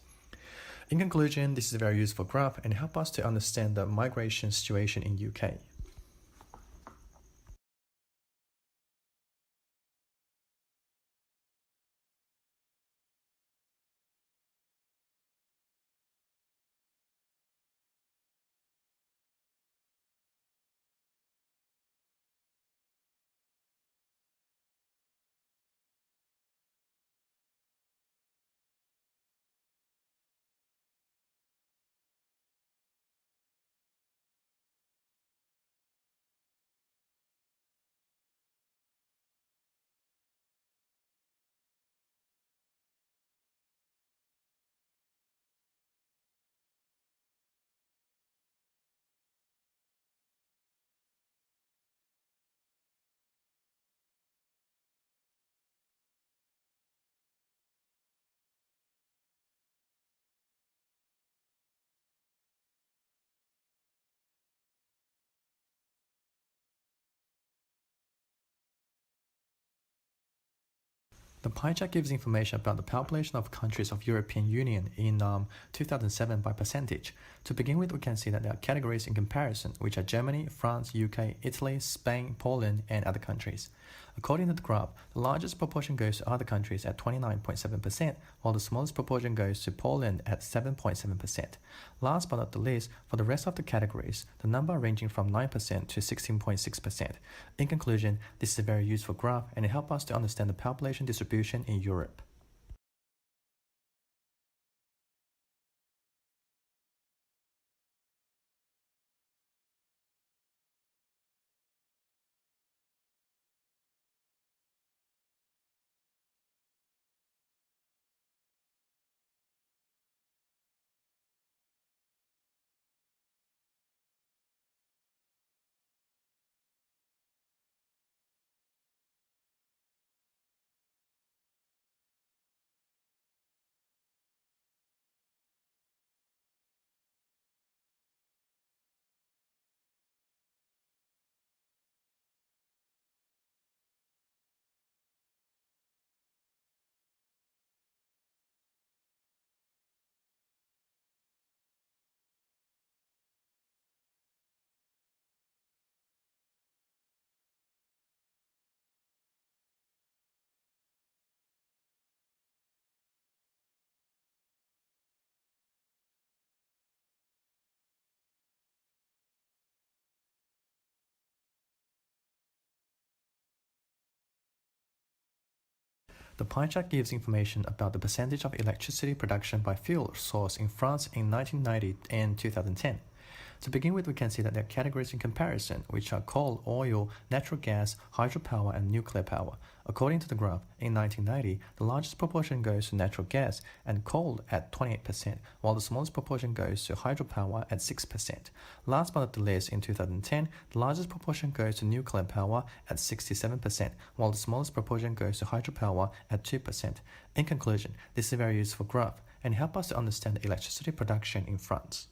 Speaker 1: In conclusion, this is a very useful graph and help us to understand the migration situation in UK. The pie chart gives information about the population of countries of European Union in 2007 by percentage. To begin with, we can see that there are categories in comparison, which are Germany, France, UK, Italy, Spain, Poland, and other countries. According to the graph, the largest proportion goes to other countries at 29.7%, while the smallest proportion goes to Poland at 7.7%. Last but not the least, for the rest of the categories, the number ranging from 9% to 16.6%. In conclusion, this is a very useful graph and it helps us to understand the population distribution in Europe. The pie chart gives information about the percentage of electricity production by fuel source in France in 1990 and 2010. To begin with, we can see that there are categories in comparison, which are coal, oil, natural gas, hydropower, and nuclear power. According to the graph, in 1990, the largest proportion goes to natural gas and coal at 28%, while the smallest proportion goes to hydropower at 6%. Last but not the least, in 2010, the largest proportion goes to nuclear power at 67%, while the smallest proportion goes to hydropower at 2%. In conclusion, this is a very useful graph and help us to understand the electricity production in France.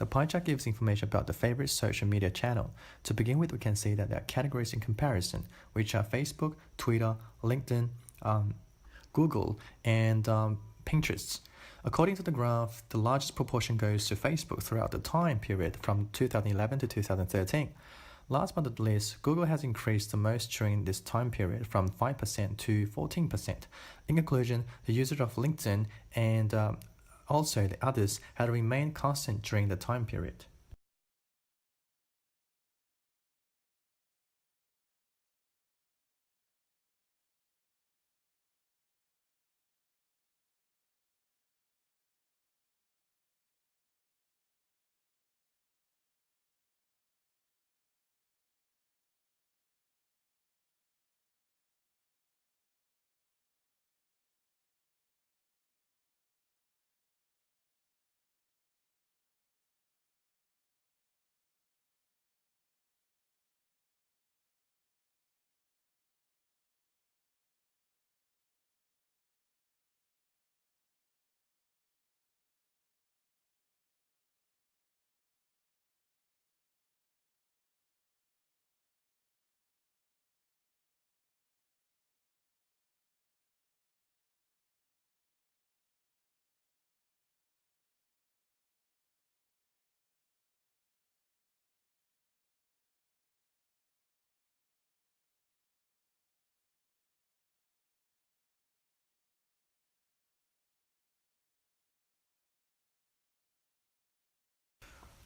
Speaker 1: The pie chart gives information about the favorite social media channel. To begin with, we can see that there are categories in comparison, which are Facebook, Twitter, LinkedIn, Google, and Pinterest. According to the graph, the largest proportion goes to Facebook throughout the time period from 2011 to 2013. Last but not least, Google has increased the most during this time period from 5% to 14%. In conclusion, the usage of LinkedIn and also the others had remained constant during the time period.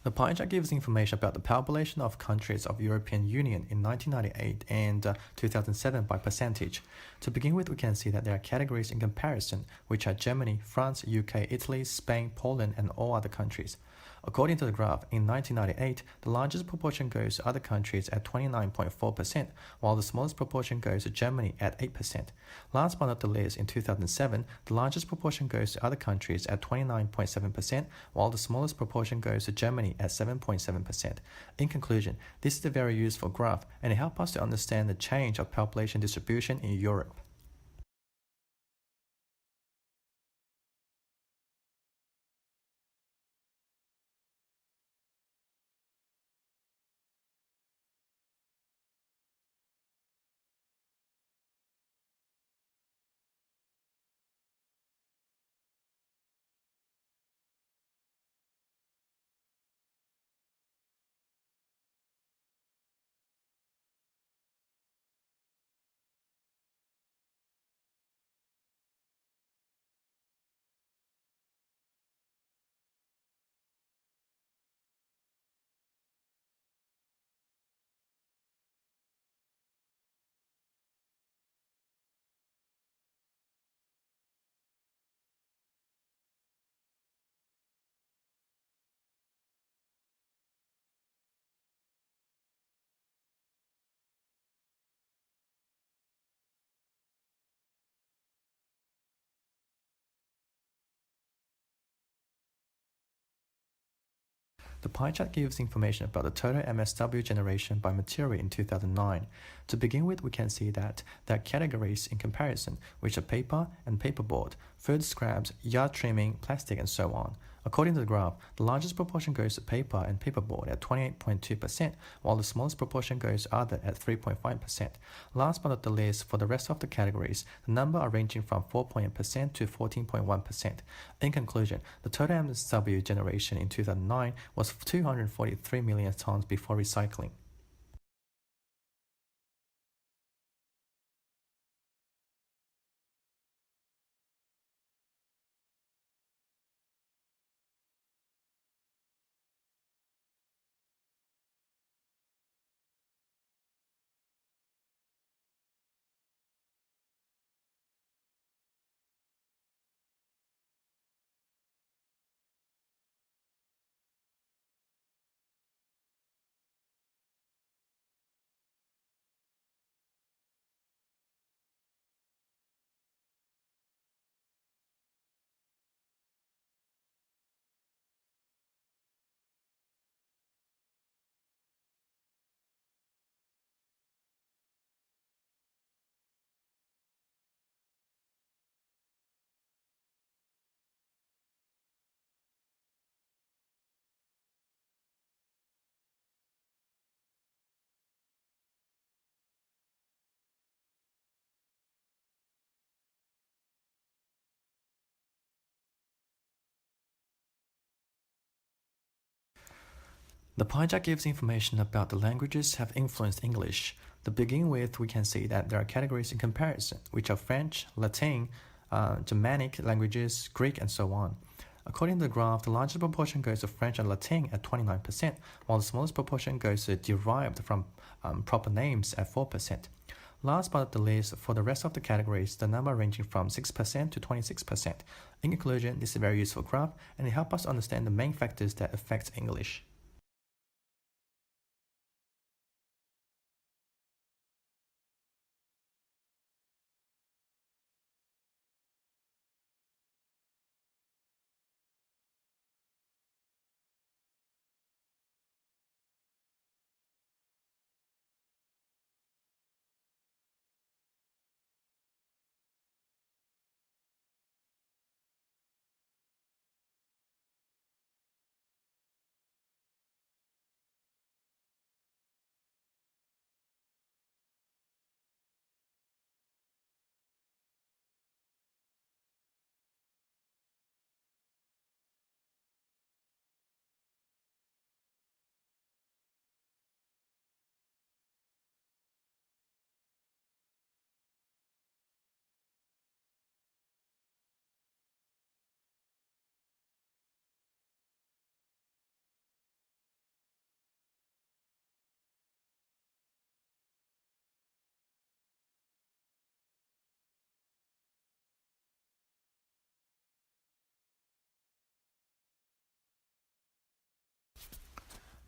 Speaker 1: The pie chart gives information about the population of countries of European Union in 1998 and 2007 by percentage. To begin with, we can see that there are categories in comparison, which are Germany, France, UK, Italy, Spain, Poland, and all other countries. According to the graph, in 1998, the largest proportion goes to other countries at 29.4%, while the smallest proportion goes to Germany at 8%. Last but not the least, in 2007, the largest proportion goes to other countries at 29.7%, while the smallest proportion goes to Germany at 7.7%. In conclusion, this is a very useful graph, and it helps us to understand the change of population distribution in Europe. The pie chart gives information about the total MSW generation by material in 2009. To begin with, we can see that there are categories in comparison, which are paper and paperboard, food scraps, yard trimming, plastic, and so on. According to the graph, the largest proportion goes to paper and paperboard at 28.2%, while the smallest proportion goes to other at 3.5%. Last but not the least, for the rest of the categories, the number are ranging from 4% to 14.1%. In conclusion, the total MSW generation in 2009 was 243 million tons before recycling. The pie chart gives information about the languages have influenced English. To begin with, we can see that there are categories in comparison, which are French, Latin, Germanic languages, Greek, and so on. According to the graph, the largest proportion goes to French and Latin at 29%, while the smallest proportion goes to derived from proper names at 4%. Last but not the least, for the rest of the categories, the number ranging from 6% to 26%. In conclusion, this is a very useful graph, and it helps us understand the main factors that affect English.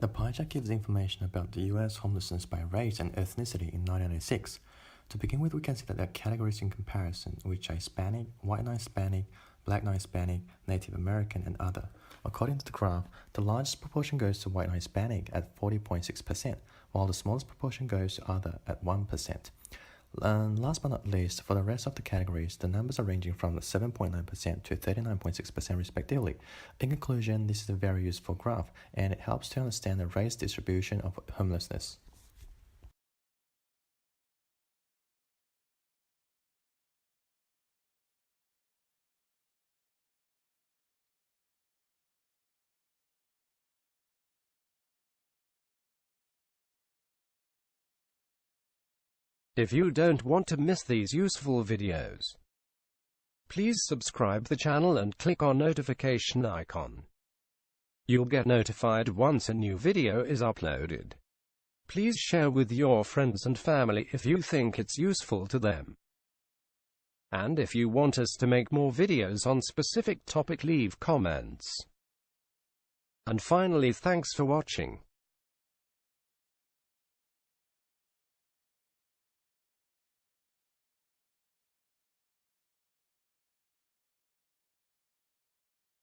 Speaker 1: The pie chart gives information about the US homelessness by race and ethnicity in 1996. To begin with, we can see that there are categories in comparison, which are Hispanic, White non-Hispanic, Black non-Hispanic, Native American, and other. According to the graph, the largest proportion goes to White non-Hispanic at 40.6%, while the smallest proportion goes to other at 1%. Last but not least, for the rest of the categories, the numbers are ranging from 7.9% to 39.6% respectively. In conclusion, this is a very useful graph, and it helps to understand the race distribution of homelessness.
Speaker 2: If you don't want to miss these useful videos, please subscribe the channel and click on notification icon. You'll get notified once a new video is uploaded. Please share with your friends and family if you think it's useful to them. And if you want us to make more videos on specific topic, leave comments. And finally, thanks for watching.